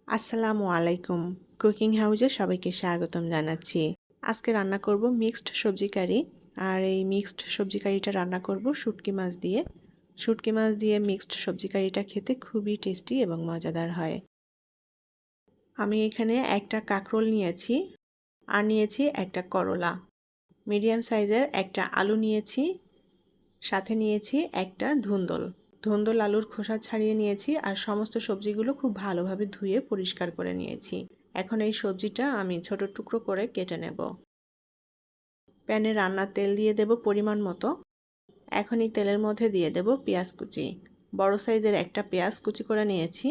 আসসালামু আলাইকুম। কুকিং হাউসে সবাইকে স্বাগতম জানাচ্ছি। আজকে রান্না করব মিক্সড সবজি কারি। আর এই মিক্সড সবজি কারিটা রান্না করব শুটকি মাছ দিয়ে। শুটকি মাছ দিয়ে মিক্সড সবজি কারিটা খেতে খুবই টেস্টি এবং মজাদার হয়। আমি এখানে একটা কাঁকরোল নিয়েছি আর নিয়েছি একটা করলা। মিডিয়াম সাইজের একটা আলু নিয়েছি, সাথে নিয়েছি একটা ধুন্দল। ধুন্দল আলুর খোসা ছাড়িয়ে নিয়েছি আর সমস্ত সবজিগুলো খুব ভালোভাবে ধুয়ে পরিষ্কার করে নিয়েছি। এখন এই সবজিটা আমি ছোট টুকরো করে কেটে নেব। প্যানে রান্নার তেল দিয়ে দেব পরিমাণ মতো। এখন এই তেলের মধ্যে দিয়ে দেব পেঁয়াজ কুচি। বড় সাইজের একটা পেঁয়াজ কুচি করে নিয়েছি।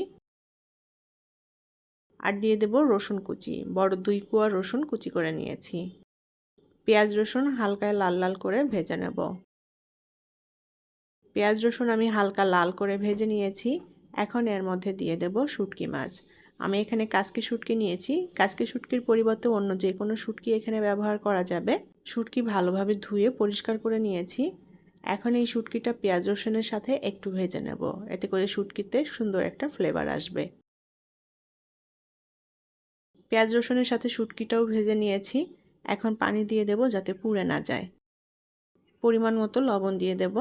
আর দিয়ে দেব রসুন কুচি, বড় 2 কোয়া রসুন কুচি করে নিয়েছি। পেঁয়াজ রসুন হালকা লাল লাল করে ভেজে নেব। পেঁয়াজ রসুন আমি হালকা লাল করে ভেজে নিয়েছি। এখন এর মধ্যে দিয়ে দেব শুটকি মাছ। আমি এখানে কাসকি শুটকি নিয়েছি। কাসকি শুটকির পরিবর্তে অন্য যে কোনো শুটকি এখানে ব্যবহার করা যাবে। শুটকি ভালোভাবে ধুয়ে পরিষ্কার করে নিয়েছি। এখন এই শুটকিটা পেঁয়াজ রসুনের সাথে একটু ভেজে নেব, এতে করে শুটকিতে সুন্দর একটা ফ্লেভার আসবে। পেঁয়াজ রসুনের সাথে শুটকিটাও ভেজে নিয়েছি। এখন পানি দিয়ে দেব যাতে পুড়ে না যায়। পরিমাণ মতো লবণ দিয়ে দেব।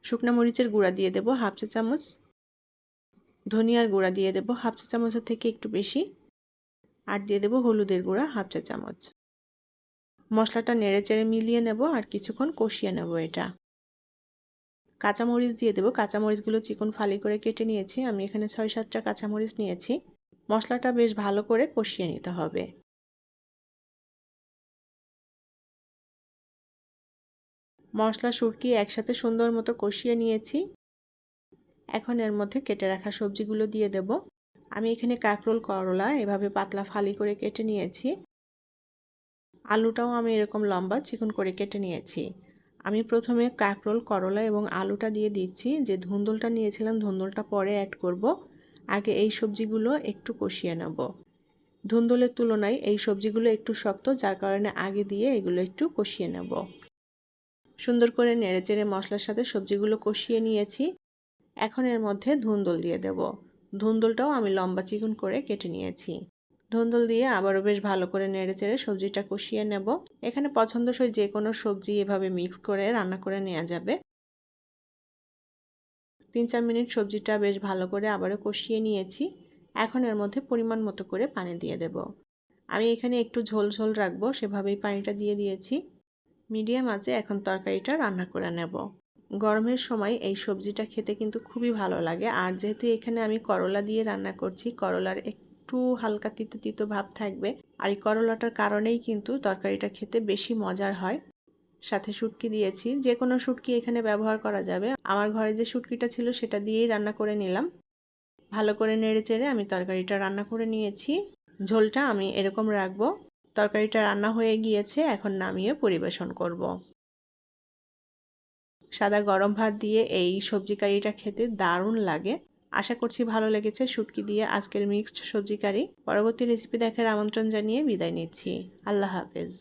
শুকনো মরিচের গুঁড়া দিয়ে দেব হাফ চা চামচ। ধনিয়ার গুঁড়া দিয়ে দেব হাফ চা চামচের থেকে একটু বেশি। আর দিয়ে দেব হলুদের গুঁড়া হাফ চা চামচ। মশলাটা নেড়ে চেড়ে মিলিয়ে নেব আর কিছুক্ষণ কষিয়ে নেব এটা। কাঁচামরিচ দিয়ে দেব। কাঁচামরিচগুলো চিকন ফালি করে কেটে নিয়েছি। আমি এখানে 6-7টা কাঁচামরিচ নিয়েছি। মশলাটা বেশ ভালো করে কষিয়ে নিতে হবে। মশলা শুটকি একসাথে সুন্দর মতো কষিয়ে নিয়েছি। এখন এর মধ্যে কেটে রাখা সবজিগুলো দিয়ে দেব। আমি এখানে কাঁকরোল, করলা এভাবে পাতলা ফালি করে কেটে নিয়েছি। আলুটাও আমি এরকম লম্বা চিকন করে কেটে নিয়েছি। আমি প্রথমে কাঁকরোল, করলা এবং আলুটা দিয়ে দিচ্ছি। যে ধুন্দলটা নিয়েছিলাম ধুন্দলটা পরে অ্যাড করব। আগে এই সবজিগুলো একটু কষিয়ে নেব। ধুন্দলের তুলনায় এই সবজিগুলো একটু শক্ত, যার কারণে আগে দিয়ে এগুলো একটু কষিয়ে নেব। সুন্দর করে নেড়েচেড়ে মশলার সাথে সবজিগুলো কষিয়ে নিয়েছি। এখন এর মধ্যে ধুন্দল দিয়ে দেব। ধুন্দলটাও আমি লম্বা চিকন করে কেটে নিয়েছি। ধুন্দল দিয়ে আবারও বেশ ভালো করে নেড়েচেড়ে সবজিটা কষিয়ে নেব। এখানে পছন্দসই যে কোনো সবজি এভাবে মিক্স করে রান্না করে নেওয়া যাবে। 3-4 মিনিট সবজিটা বেশ ভালো করে আবারও কষিয়ে নিয়েছি। এখন এর মধ্যে পরিমাণ মতো করে পানি দিয়ে দেব। আমি এখানে একটু ঝোল ঝোল রাখবো, সেভাবেই পানিটা দিয়ে দিয়েছি। মিডিয়াম আঁচে এখন তরকারিটা রান্না করে নেব। গরমের সময় এই সবজিটা খেতে কিন্তু খুবই ভালো লাগে। আর যেহেতু এখানে আমি করলা দিয়ে রান্না করছি, করলার একটু হালকা তিতো তিতো ভাব থাকবে। আর এই করলাটার কারণেই কিন্তু তরকারিটা খেতে বেশি মজার হয়। সাথে শুটকি দিয়েছি, যে কোনো শুটকি এখানে ব্যবহার করা যাবে। আমার ঘরে যে শুটকিটা ছিল সেটা দিয়েই রান্না করে নিলাম। ভালো করে নেড়েচেড়ে আমি তরকারিটা রান্না করে নিয়েছি। ঝোলটা আমি এরকম রাখবো। তরকারিটা রান্না হয়ে গিয়েছে, এখন নামিয়ে পরিবেশন করব। সাদা গরম ভাত দিয়ে এই সবজি কারিটা খেতে দারুণ লাগে। আশা করছি ভালো লেগেছে শুটকি দিয়ে আজকের মিক্সড সবজি কারি। পরবর্তী রেসিপি দেখার আমন্ত্রণ জানিয়ে বিদায় নিচ্ছি। আল্লাহ হাফেজ।